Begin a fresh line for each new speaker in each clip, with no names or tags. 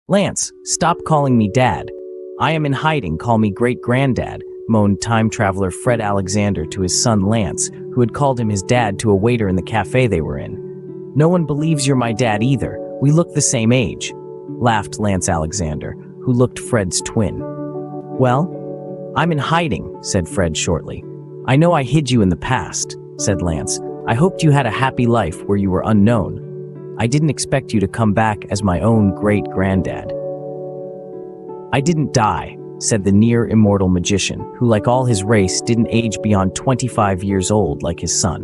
Lance, stop calling me Dad. I am in hiding, call me great-granddad, moaned time traveler Fred Alexander to his son Lance, who had called him his dad to a waiter in the cafe they were in. No one believes you're my dad either. We look the same age, laughed Lance Alexander, who looked Fred's twin. Well, I'm in hiding, said Fred shortly. I know I hid you in the past, said Lance. I hoped you had a happy life where you were unknown. I didn't expect you to come back as my own great-granddad. I didn't die, said the near-immortal magician, who, like all his race, didn't age beyond 25 years old like his son.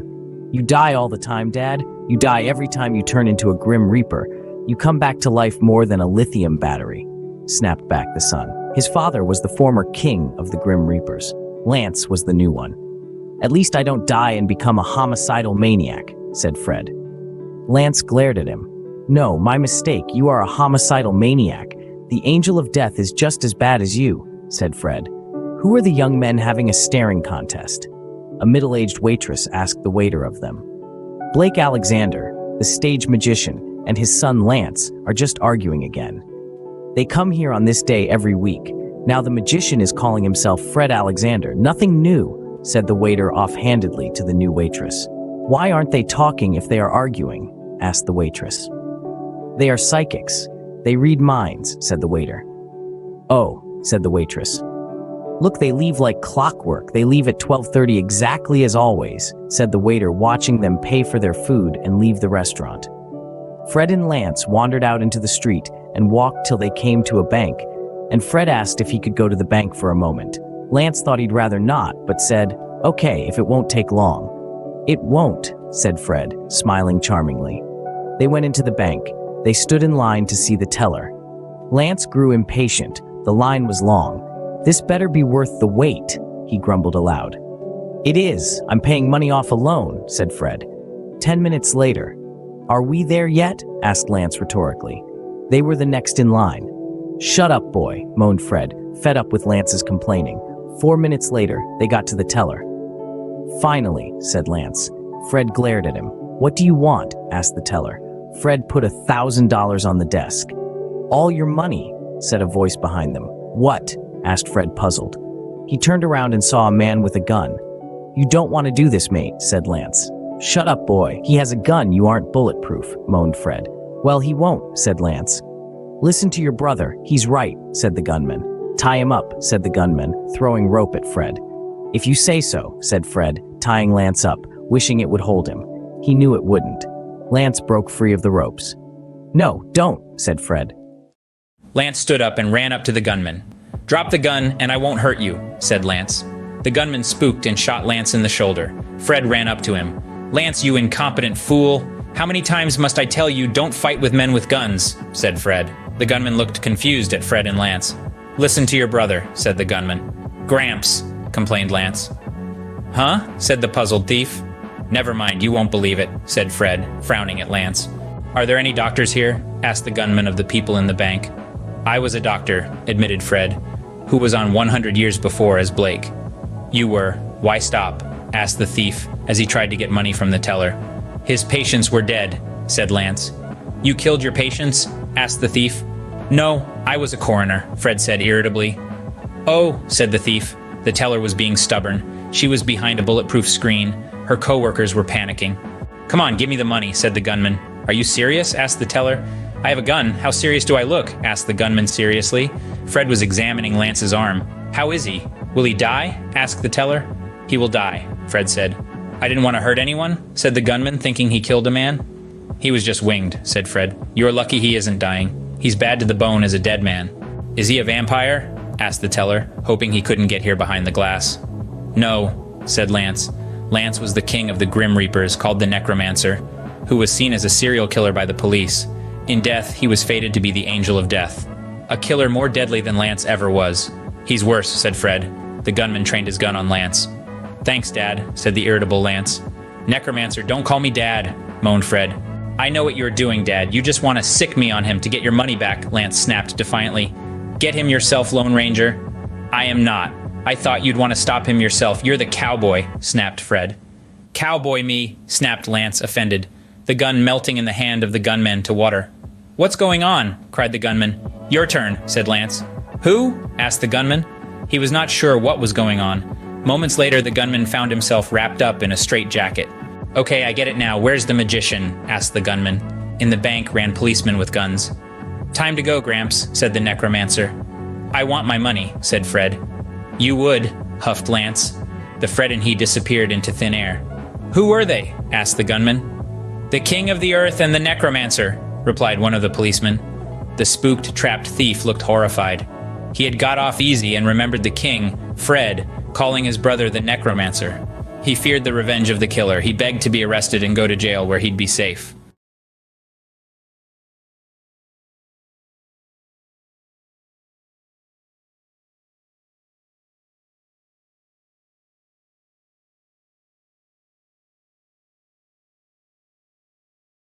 You die all the time, Dad. You die every time you turn into a Grim Reaper. You come back to life more than a lithium battery, snapped back the son. His father was the former king of the Grim Reapers. Lance was the new one. At least I don't die and become a homicidal maniac, said Fred. Lance glared at him. No, my mistake. You are a homicidal maniac. The Angel of Death is just as bad as you, said Fred. Who are the young men having a staring contest? A middle-aged waitress asked the waiter of them. Blake Alexander, the stage magician, and his son Lance are just arguing again. They come here on this day every week. Now the magician is calling himself Fred Alexander. Nothing new, said the waiter offhandedly to the new waitress. Why aren't they talking if they are arguing? Asked the waitress. They are psychics. They read minds, said the waiter. Oh, said the waitress. Look, they leave like clockwork. They leave at 12:30 exactly as always, said the waiter, watching them pay for their food and leave the restaurant. Fred and Lance wandered out into the street and walked till they came to a bank, and Fred asked if he could go to the bank for a moment. Lance thought he'd rather not, but said, okay, if it won't take long. It won't, said Fred, smiling charmingly. They went into the bank. They stood in line to see the teller. Lance grew impatient. The line was long. This better be worth the wait, he grumbled aloud. It is. I'm paying money off a loan, said Fred. 10 minutes later. Are we there yet? Asked Lance rhetorically. They were the next in line. Shut up, boy, moaned Fred, fed up with Lance's complaining. 4 minutes later, they got to the teller. Finally, said Lance. Fred glared at him. What do you want? Asked the teller. Fred put $1,000 on the desk. All your money, said a voice behind them. What? Asked Fred, puzzled. He turned around and saw a man with a gun. You don't want to do this, mate, said Lance. Shut up, boy. He has a gun. You aren't bulletproof, moaned Fred. Well, he won't, said Lance. Listen to your brother. He's right, said the gunman. Tie him up, said the gunman, throwing rope at Fred. If you say so, said Fred, tying Lance up, wishing it would hold him. He knew it wouldn't. Lance broke free of the ropes. No, don't, said Fred.
Lance stood up and ran up to the gunman. Drop the gun and I won't hurt you, said Lance. The gunman spooked and shot Lance in the shoulder. Fred ran up to him. Lance, you incompetent fool. How many times must I tell you don't fight with men with guns, said Fred. The gunman looked confused at Fred and Lance. Listen to your brother, said the gunman. Gramps, complained Lance. Huh? Said the puzzled thief. Never mind, you won't believe it, said Fred, frowning at Lance. Are there any doctors here? Asked the gunman of the people in the bank. I was a doctor, admitted Fred, who was on 100 years before as Blake. You were. Why stop? Asked the thief as he tried to get money from the teller. His patients were dead, said Lance. You killed your patients? Asked the thief. No, I was a coroner, Fred said irritably. Oh, said the thief. The teller was being stubborn. She was behind a bulletproof screen. Her co-workers were panicking. Come on, give me the money, said the gunman. Are you serious? Asked the teller. I have a gun. How serious do I look? Asked the gunman seriously. Fred was examining Lance's arm. How is he? Will he die? Asked the teller. He will die, Fred said. I didn't want to hurt anyone, said the gunman, thinking he killed a man. He was just winged, said Fred. You're lucky he isn't dying. He's bad to the bone as a dead man. Is he a vampire? Asked the teller, hoping he couldn't get here behind the glass. No, said Lance. Lance was the king of the Grim Reapers, called the Necromancer, who was seen as a serial killer by the police. In death, he was fated to be the Angel of Death. A killer more deadly than Lance ever was. He's worse, said Fred. The gunman trained his gun on Lance. Thanks, Dad, said the irritable Lance. Necromancer, don't call me Dad, moaned Fred. I know what you're doing, Dad. You just want to sick me on him to get your money back, Lance snapped defiantly. Get him yourself, Lone Ranger. I am not. I thought you'd want to stop him yourself. You're the cowboy, snapped Fred. Cowboy me, snapped Lance, offended, the gun melting in the hand of the gunman to water. "What's going on?" cried the gunman. "Your turn," said Lance. "Who?" asked the gunman. He was not sure what was going on. Moments later, the gunman found himself wrapped up in a straitjacket. "Okay, I get it now. Where's the magician?" asked the gunman. In the bank ran policemen with guns. "Time to go, Gramps," said the necromancer. "I want my money," said Fred. "You would," huffed Lance. The Fred and he disappeared into thin air. "Who were they?" asked the gunman. "The king of the earth and the necromancer," replied one of the policemen. The spooked, trapped thief looked horrified. He had got off easy and remembered the king, Fred, calling his brother the necromancer. He feared the revenge of the killer. He begged to be arrested and go to jail where he'd be safe.